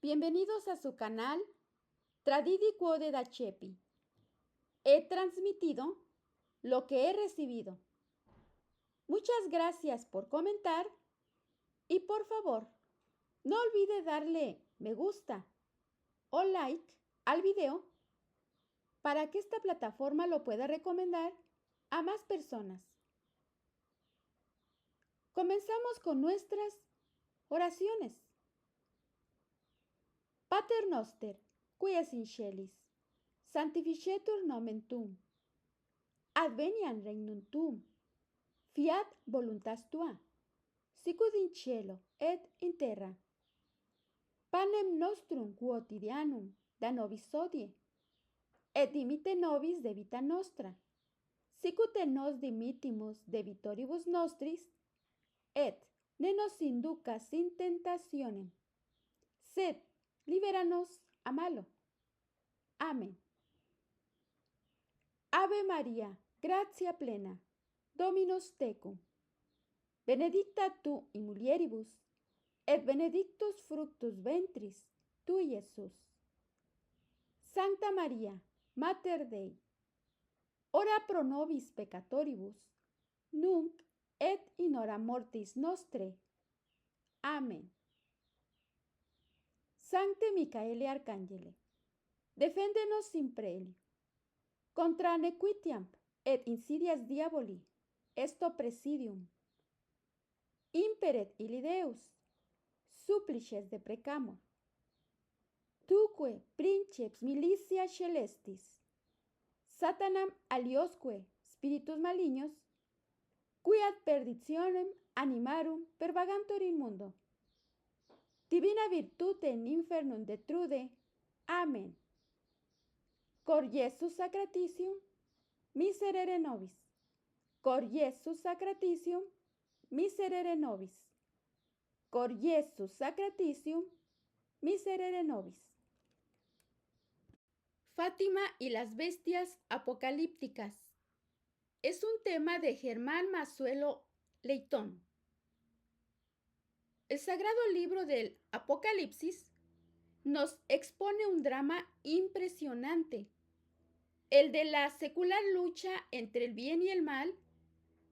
Bienvenidos a su canal Tradidi Quode da Chepi. He transmitido lo que he recibido. Muchas gracias por comentar y por favor, no olvide darle me gusta o like al video para que esta plataforma lo pueda recomendar a más personas. Comenzamos con nuestras oraciones. Pater noster, qui es in celis, sanctificetur nomen tuum, adveniat regnum tuum, fiat voluntas tua, sicut in cielo et in terra. Panem nostrum quotidianum da nobis hodie, et dimite nobis debita nostra, sicut et nos dimittimus debitoribus nostris, et ne nos inducas in tentationem, sed libera-nos a malo. Amén. Ave María, gratia plena, Dominus tecum, benedicta tu in mulieribus, et benedictus fructus ventris tui, Iesus. Sancta María, Mater Dei, ora pro nobis peccatoribus, nunc et in hora mortis nostre. Amén. Sancte Micaele Arcangele, defende-nos sin prelio, contra nequitiam et insidias diaboli, esto presidium. Imperet illi Deus, supplices deprecamur. Tuque princeps militia celestis, Satanam aliosque spiritus malignos, qui ad perditionem animarum pervagantur in mundo. Divina virtute in infernum detrude. Amen. Cor Iesus sacratitium, miserere nobis. Cor Iesus sacratitium, miserere nobis. Cor Iesus sacratitium, miserere nobis. Fátima y las bestias apocalípticas. Es un tema de Germán Massuelo Leitón. El sagrado libro del Apocalipsis nos expone un drama impresionante, el de la secular lucha entre el bien y el mal,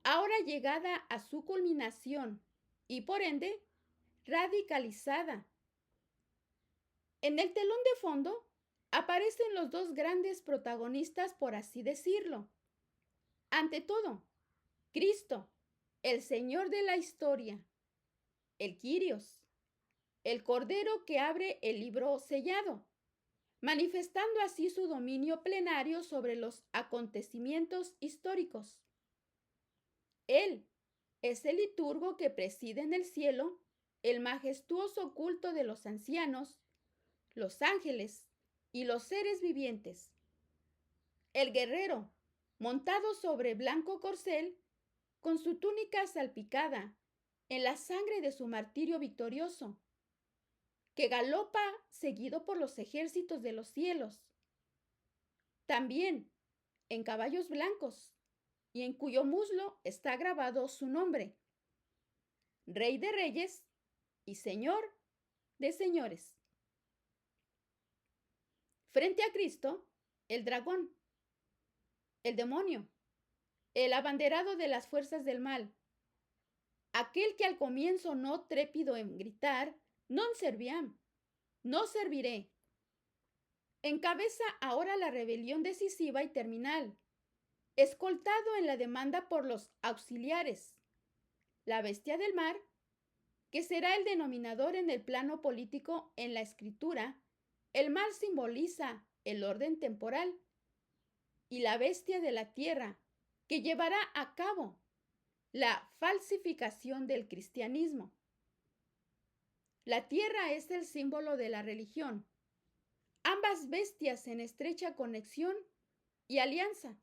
ahora llegada a su culminación y por ende radicalizada. En el telón de fondo aparecen los dos grandes protagonistas, por así decirlo. Ante todo, Cristo, el Señor de la historia, el Kyrios, el Cordero que abre el libro sellado, manifestando así su dominio plenario sobre los acontecimientos históricos. Él es el liturgo que preside en el cielo el majestuoso culto de los ancianos, los ángeles y los seres vivientes. El guerrero, montado sobre blanco corcel, con su túnica salpicada en la sangre de su martirio victorioso, que galopa seguido por los ejércitos de los cielos. También en caballos blancos, y en cuyo muslo está grabado su nombre, Rey de Reyes y Señor de Señores. Frente a Cristo, el dragón, el demonio, el abanderado de las fuerzas del mal, aquel que al comienzo no trépido en gritar, non serviam, no serviré, encabeza ahora la rebelión decisiva y terminal, escoltado en la demanda por los auxiliares, la bestia del mar, que será el denominador en el plano político en la escritura. El mar simboliza el orden temporal, y la bestia de la tierra, que llevará a cabo la falsificación del cristianismo. La tierra es el símbolo de la religión, ambas bestias en estrecha conexión y alianza.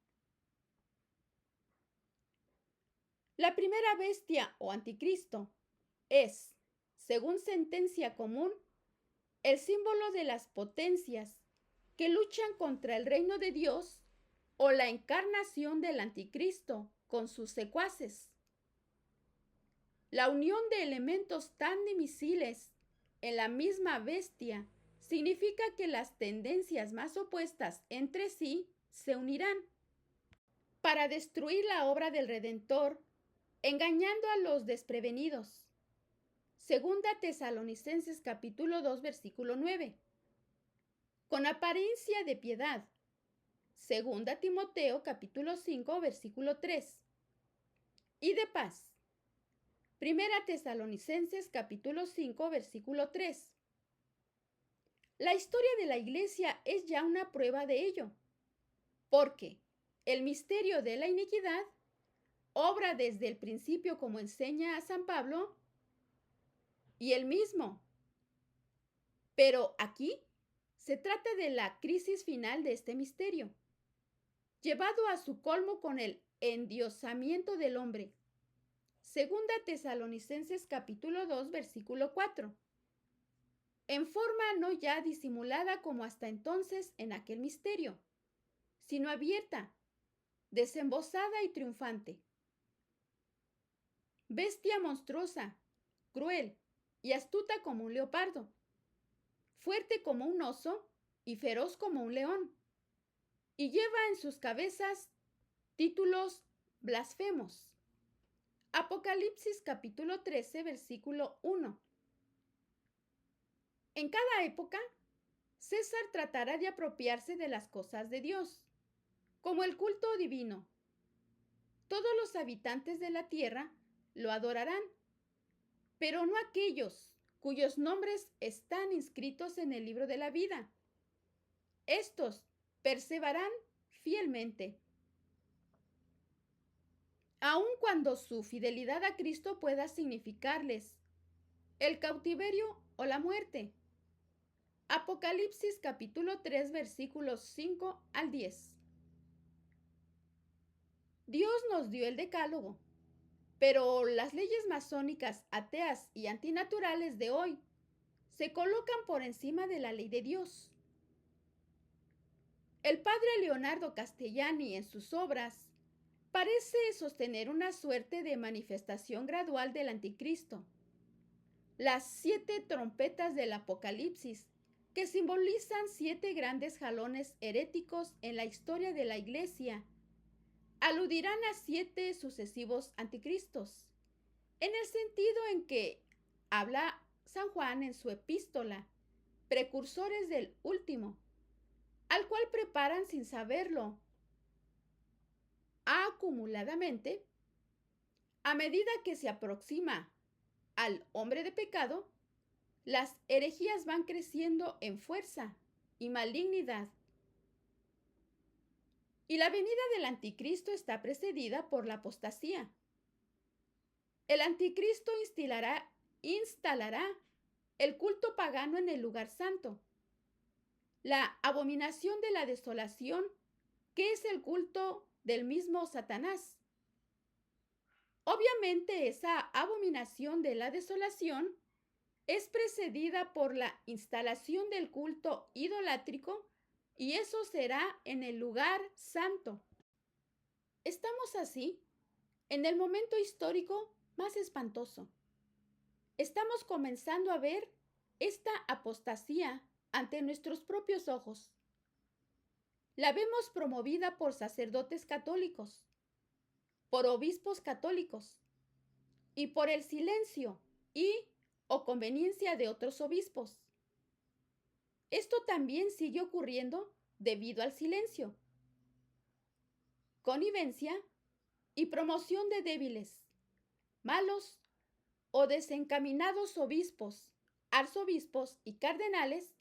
La primera bestia o anticristo es, según sentencia común, el símbolo de las potencias que luchan contra el reino de Dios o la encarnación del anticristo con sus secuaces. La unión de elementos tan difíciles en la misma bestia significa que las tendencias más opuestas entre sí se unirán para destruir la obra del Redentor, engañando a los desprevenidos. Segunda Tesalonicenses capítulo 2, versículo 9. Con apariencia de piedad. Segunda Timoteo capítulo 5, versículo 3. Y de paz. Primera Tesalonicenses capítulo 5, versículo 3. La historia de la iglesia es ya una prueba de ello, porque el misterio de la iniquidad obra desde el principio, como enseña a San Pablo, y él mismo. Pero aquí se trata de la crisis final de este misterio, llevado a su colmo con el endiosamiento del hombre. Segunda Tesalonicenses capítulo 2, versículo 4. En forma no ya disimulada como hasta entonces en aquel misterio, sino abierta, desembosada y triunfante. Bestia monstruosa, cruel y astuta como un leopardo, fuerte como un oso y feroz como un león, y lleva en sus cabezas títulos blasfemos. Apocalipsis capítulo 13, versículo 1. En cada época, César tratará de apropiarse de las cosas de Dios, como el culto divino. Todos los habitantes de la tierra lo adorarán, pero no aquellos cuyos nombres están inscritos en el libro de la vida. Estos perseverarán fielmente, aun cuando su fidelidad a Cristo pueda significarles el cautiverio o la muerte. Apocalipsis capítulo 3, versículos 5 al 10. Dios nos dio el decálogo, pero las leyes masónicas, ateas y antinaturales de hoy se colocan por encima de la ley de Dios. El padre Leonardo Castellani en sus obras parece sostener una suerte de manifestación gradual del anticristo. Las 7 trompetas del Apocalipsis, que simbolizan 7 grandes jalones heréticos en la historia de la Iglesia, aludirán a 7 sucesivos anticristos, en el sentido en que habla San Juan en su epístola, precursores del último, al cual preparan sin saberlo, acumuladamente, a medida que se aproxima al hombre de pecado, las herejías van creciendo en fuerza y malignidad. Y la venida del anticristo está precedida por la apostasía. El anticristo instalará el culto pagano en el lugar santo, la abominación de la desolación, que es el culto del mismo Satanás. Obviamente esa abominación de la desolación es precedida por la instalación del culto idolátrico, y eso será en el lugar santo. Estamos así en el momento histórico más espantoso. Estamos comenzando a ver esta apostasía ante nuestros propios ojos. La vemos promovida por sacerdotes católicos, por obispos católicos y por el silencio o conveniencia de otros obispos. Esto también sigue ocurriendo debido al silencio, connivencia y promoción de débiles, malos o desencaminados obispos, arzobispos y cardenales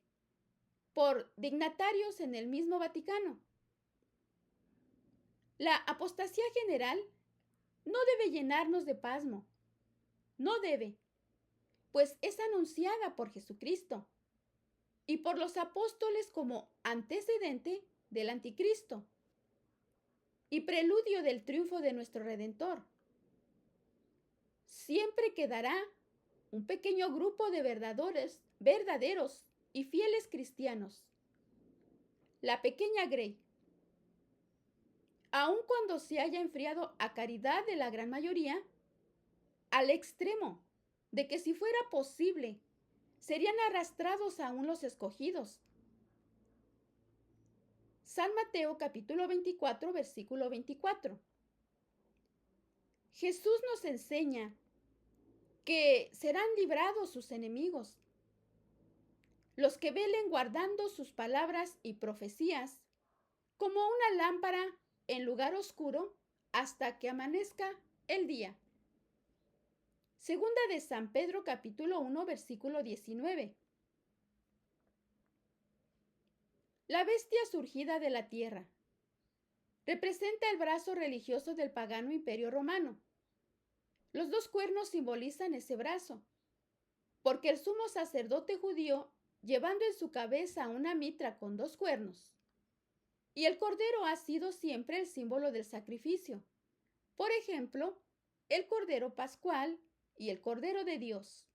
por dignatarios en el mismo Vaticano. La apostasía general no debe llenarnos de pasmo, no debe, pues es anunciada por Jesucristo y por los apóstoles como antecedente del anticristo y preludio del triunfo de nuestro Redentor. Siempre quedará un pequeño grupo de verdaderos y fieles cristianos, la pequeña Grey. Aun cuando se haya enfriado a caridad de la gran mayoría, al extremo de que si fuera posible serían arrastrados aún los escogidos. San Mateo capítulo 24, versículo 24. Jesús nos enseña que serán librados sus enemigos. Los que velen guardando sus palabras y profecías, como una lámpara en lugar oscuro hasta que amanezca el día. Segunda de San Pedro capítulo 1, versículo 19. La bestia surgida de la tierra representa el brazo religioso del pagano imperio romano. Los dos cuernos simbolizan ese brazo, porque el sumo sacerdote judío, llevando en su cabeza una mitra con dos cuernos, y el cordero ha sido siempre el símbolo del sacrificio. Por ejemplo, el cordero pascual y el cordero de Dios.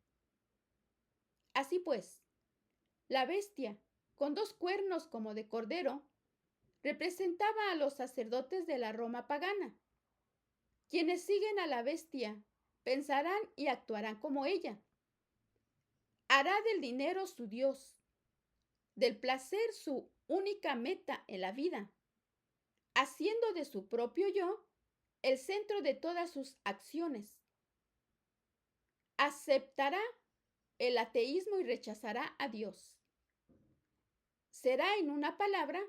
Así pues, la bestia, con dos cuernos como de cordero, representaba a los sacerdotes de la Roma pagana. Quienes siguen a la bestia pensarán y actuarán como ella. Hará del dinero su Dios, del placer su única meta en la vida, haciendo de su propio yo el centro de todas sus acciones. Aceptará el ateísmo y rechazará a Dios. Será, en una palabra,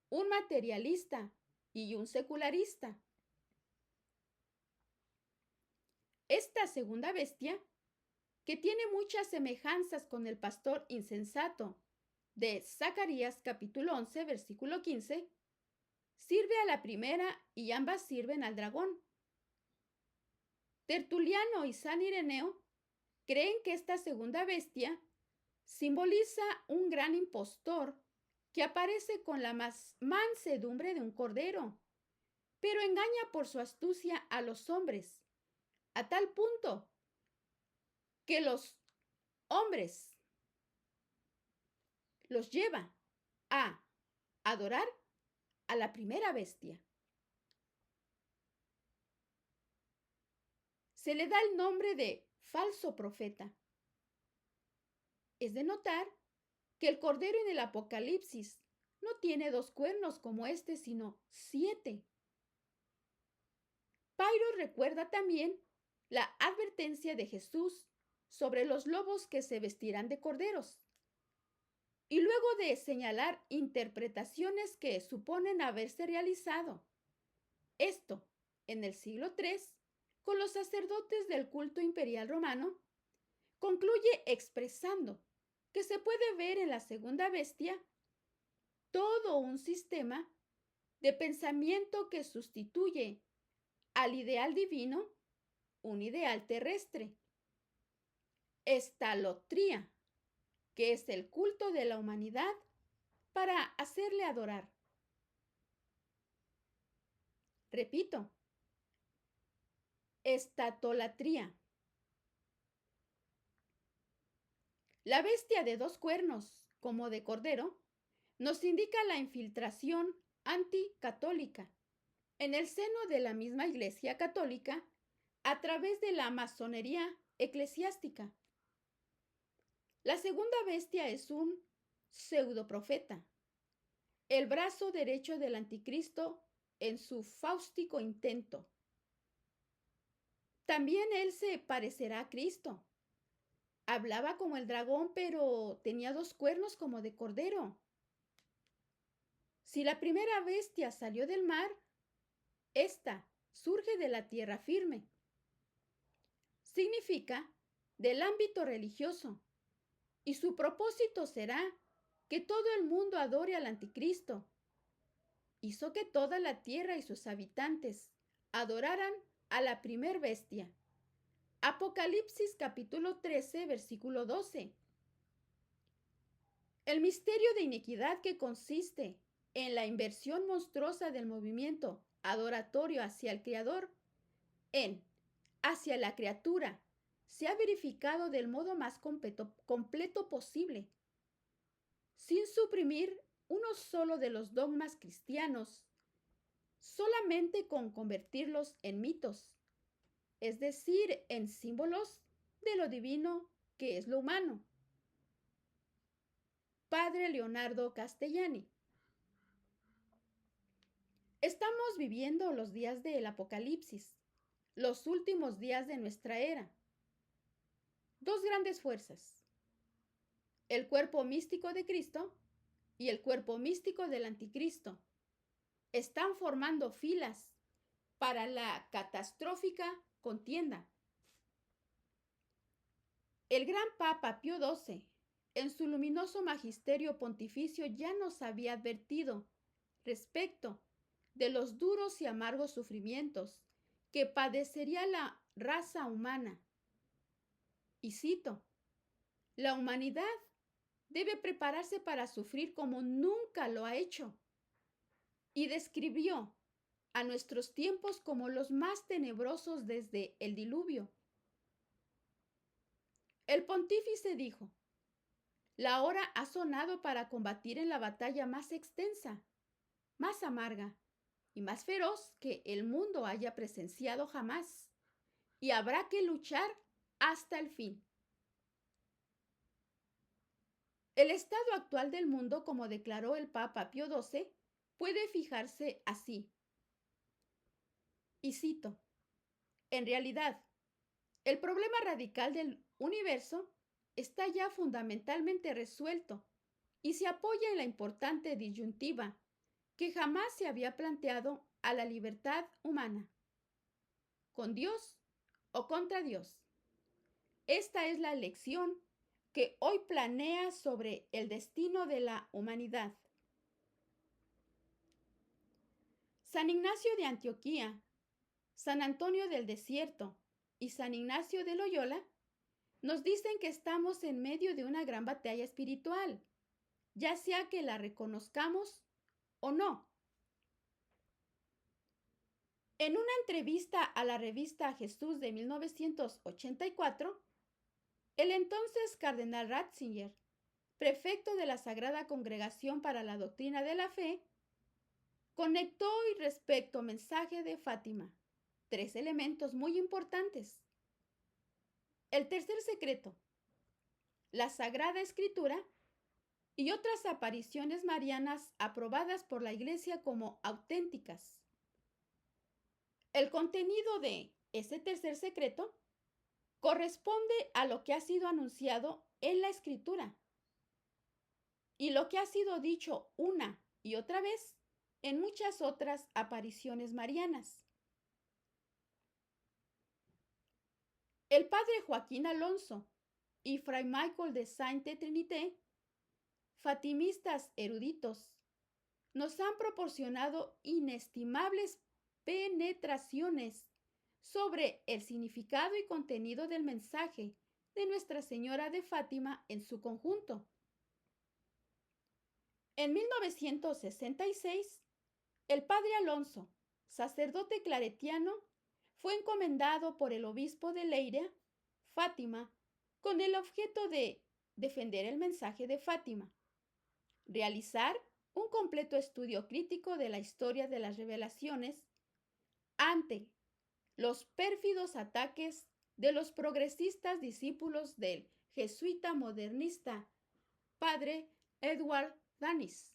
un materialista y un secularista. Esta segunda bestia, que tiene muchas semejanzas con el pastor insensato de Zacarías capítulo 11, versículo 15, sirve a la primera y ambas sirven al dragón. Tertuliano y San Ireneo creen que esta segunda bestia simboliza un gran impostor que aparece con la mansedumbre de un cordero, pero engaña por su astucia a los hombres, a tal punto que los hombres los lleva a adorar a la primera bestia. Se le da el nombre de falso profeta. Es de notar que el cordero en el Apocalipsis no tiene dos cuernos como este, sino 7. Pairo recuerda también la advertencia de Jesús sobre los lobos que se vestirán de corderos, y luego de señalar interpretaciones que suponen haberse realizado esto en el siglo III con los sacerdotes del culto imperial romano, concluye expresando que se puede ver en la segunda bestia todo un sistema de pensamiento que sustituye al ideal divino un ideal terrestre. Estalotría, que es el culto de la humanidad para hacerle adorar. Repito, estatolatría. La bestia de dos cuernos, como de cordero, nos indica la infiltración anticatólica en el seno de la misma Iglesia Católica a través de la masonería eclesiástica. La segunda bestia es un pseudoprofeta, el brazo derecho del anticristo en su fáustico intento. También él se parecerá a Cristo. Hablaba como el dragón, pero tenía dos cuernos como de cordero. Si la primera bestia salió del mar, esta surge de la tierra firme. Significa del ámbito religioso, y su propósito será que todo el mundo adore al anticristo. Hizo que toda la tierra y sus habitantes adoraran a la primer bestia. Apocalipsis capítulo 13, versículo 12. El misterio de iniquidad que consiste en la inversión monstruosa del movimiento adoratorio hacia el Creador, hacia la criatura, se ha verificado del modo más completo posible, sin suprimir uno solo de los dogmas cristianos, solamente con convertirlos en mitos, es decir, en símbolos de lo divino que es lo humano. Padre Leonardo Castellani. Estamos viviendo los días del Apocalipsis, los últimos días de nuestra era. Dos grandes fuerzas, el cuerpo místico de Cristo y el cuerpo místico del Anticristo, están formando filas para la catastrófica contienda. El gran Papa Pío XII, en su luminoso magisterio pontificio, ya nos había advertido respecto de los duros y amargos sufrimientos que padecería la raza humana. Y cito, la humanidad debe prepararse para sufrir como nunca lo ha hecho. Y describió a nuestros tiempos como los más tenebrosos desde el diluvio. El pontífice dijo, la hora ha sonado para combatir en la batalla más extensa, más amarga y más feroz que el mundo haya presenciado jamás, y habrá que luchar hasta el fin. El estado actual del mundo, como declaró el Papa Pío XII, puede fijarse así. Y cito, en realidad, el problema radical del universo está ya fundamentalmente resuelto y se apoya en la importante disyuntiva que jamás se había planteado a la libertad humana. ¿Con Dios o contra Dios? Esta es la elección que hoy planea sobre el destino de la humanidad. San Ignacio de Antioquía, San Antonio del Desierto y San Ignacio de Loyola nos dicen que estamos en medio de una gran batalla espiritual, ya sea que la reconozcamos o no. En una entrevista a la revista Jesús de 1984, el entonces cardenal Ratzinger, prefecto de la Sagrada Congregación para la Doctrina de la Fe, conectó y respecto al mensaje de Fátima tres elementos muy importantes. El tercer secreto, la Sagrada Escritura y otras apariciones marianas aprobadas por la Iglesia como auténticas. El contenido de ese tercer secreto corresponde a lo que ha sido anunciado en la Escritura y lo que ha sido dicho una y otra vez en muchas otras apariciones marianas. El padre Joaquín Alonso y fray Michael de Sainte-Trinité, fatimistas eruditos, nos han proporcionado inestimables penetraciones sobre el significado y contenido del mensaje de Nuestra Señora de Fátima en su conjunto. En 1966, el padre Alonso, sacerdote claretiano, fue encomendado por el obispo de Leiria, Fátima, con el objeto de defender el mensaje de Fátima, realizar un completo estudio crítico de la historia de las revelaciones ante los pérfidos ataques de los progresistas discípulos del jesuita modernista padre Edward Danis.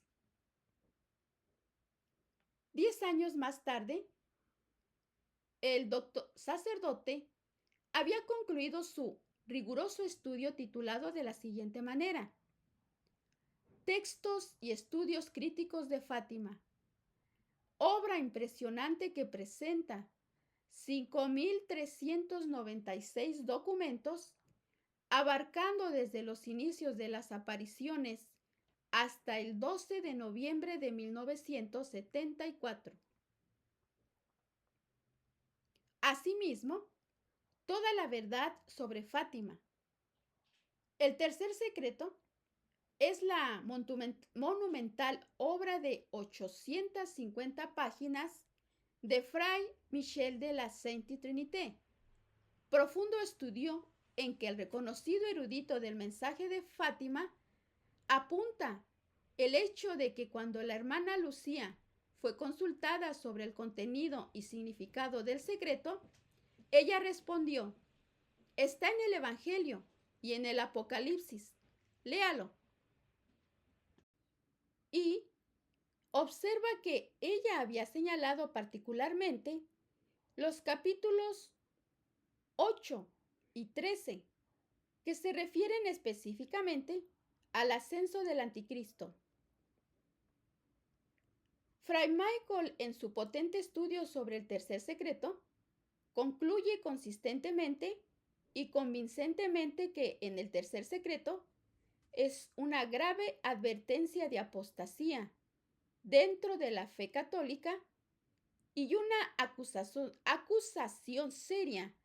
10 años más tarde, el sacerdote había concluido su riguroso estudio titulado de la siguiente manera: Textos y estudios críticos de Fátima, obra impresionante que presenta 5.396 documentos, abarcando desde los inicios de las apariciones hasta el 12 de noviembre de 1974. Asimismo, toda la verdad sobre Fátima. El tercer secreto es la monumental obra de 850 páginas de fray Michel de la Sainte-Trinité, profundo estudio en que el reconocido erudito del mensaje de Fátima apunta el hecho de que cuando la hermana Lucía fue consultada sobre el contenido y significado del secreto, ella respondió: está en el Evangelio y en el Apocalipsis, léalo. y observa que ella había señalado particularmente los capítulos 8 y 13, que se refieren específicamente al ascenso del anticristo. Fray Michael, en su potente estudio sobre el tercer secreto, concluye consistentemente y convincentemente que en el tercer secreto es una grave advertencia de apostasía dentro de la fe católica y una acusación seria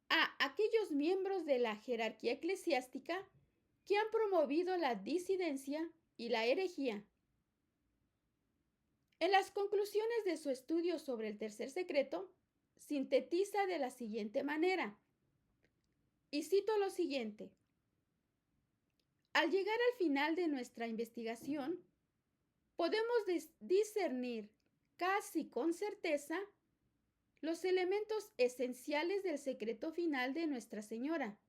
a aquellos miembros de la jerarquía eclesiástica que han promovido la disidencia y la herejía. En las conclusiones de su estudio sobre el tercer secreto, sintetiza de la siguiente manera, y cito lo siguiente: al llegar al final de nuestra investigación, podemos discernir casi con certeza los elementos esenciales del secreto final de Nuestra Señora.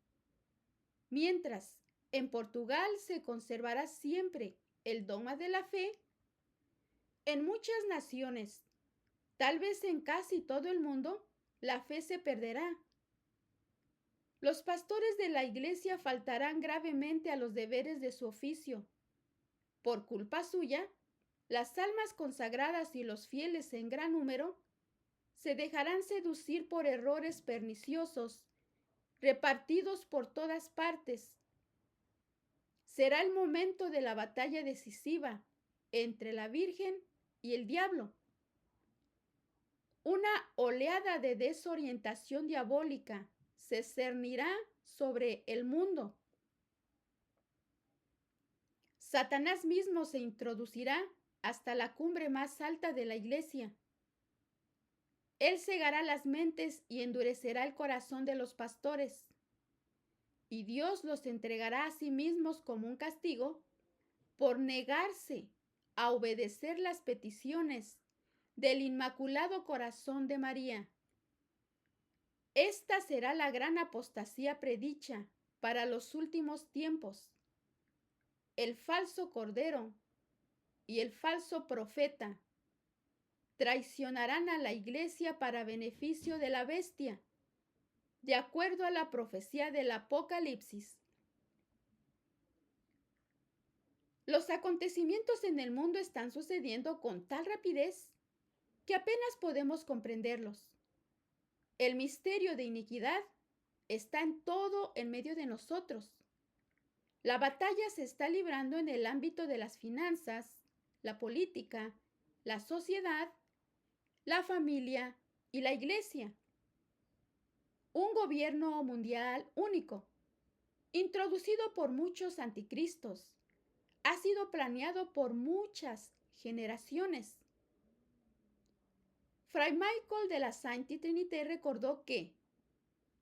Mientras en Portugal se conservará siempre el dogma de la fe, en muchas naciones, tal vez en casi todo el mundo, la fe se perderá. Los pastores de la Iglesia faltarán gravemente a los deberes de su oficio. Por culpa suya, las almas consagradas y los fieles en gran número se dejarán seducir por errores perniciosos, repartidos por todas partes. Será el momento de la batalla decisiva entre la Virgen y el diablo. Una oleada de desorientación diabólica se cernirá sobre el mundo. Satanás mismo se introducirá hasta la cumbre más alta de la Iglesia. Él cegará las mentes y endurecerá el corazón de los pastores, y Dios los entregará a sí mismos como un castigo por negarse a obedecer las peticiones del Inmaculado Corazón de María. Esta será la gran apostasía predicha para los últimos tiempos. El falso cordero y el falso profeta traicionarán a la Iglesia para beneficio de la bestia, de acuerdo a la profecía del Apocalipsis. Los acontecimientos en el mundo están sucediendo con tal rapidez que apenas podemos comprenderlos. El misterio de iniquidad está en todo en medio de nosotros. La batalla se está librando en el ámbito de las finanzas, la política, la sociedad, la familia y la Iglesia. Un gobierno mundial único, introducido por muchos anticristos, ha sido planeado por muchas generaciones. Fray Michael de la Sainte Trinité recordó que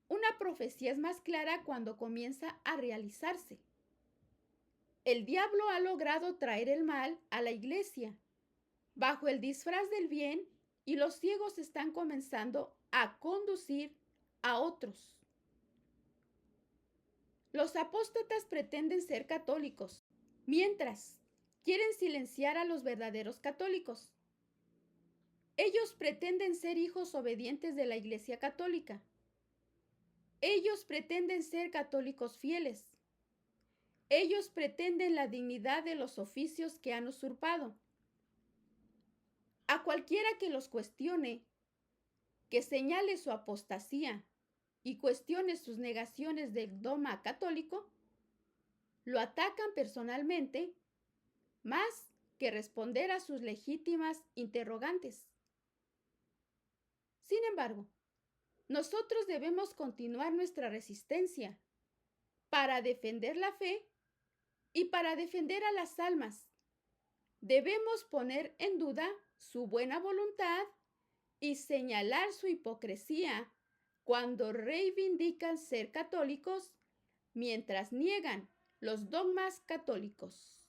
una profecía es más clara cuando comienza a realizarse. El diablo ha logrado traer el mal a la Iglesia bajo el disfraz del bien y los ciegos están comenzando a conducir a otros. Los apóstatas pretenden ser católicos, mientras quieren silenciar a los verdaderos católicos. Ellos pretenden ser hijos obedientes de la Iglesia Católica. Ellos pretenden ser católicos fieles. Ellos pretenden la dignidad de los oficios que han usurpado. A cualquiera que los cuestione, que señale su apostasía y cuestione sus negaciones del dogma católico, lo atacan personalmente más que responder a sus legítimas interrogantes. Sin embargo, nosotros debemos continuar nuestra resistencia para defender la fe y para defender a las almas. Debemos poner en duda su buena voluntad y señalar su hipocresía cuando reivindican ser católicos mientras niegan los dogmas católicos.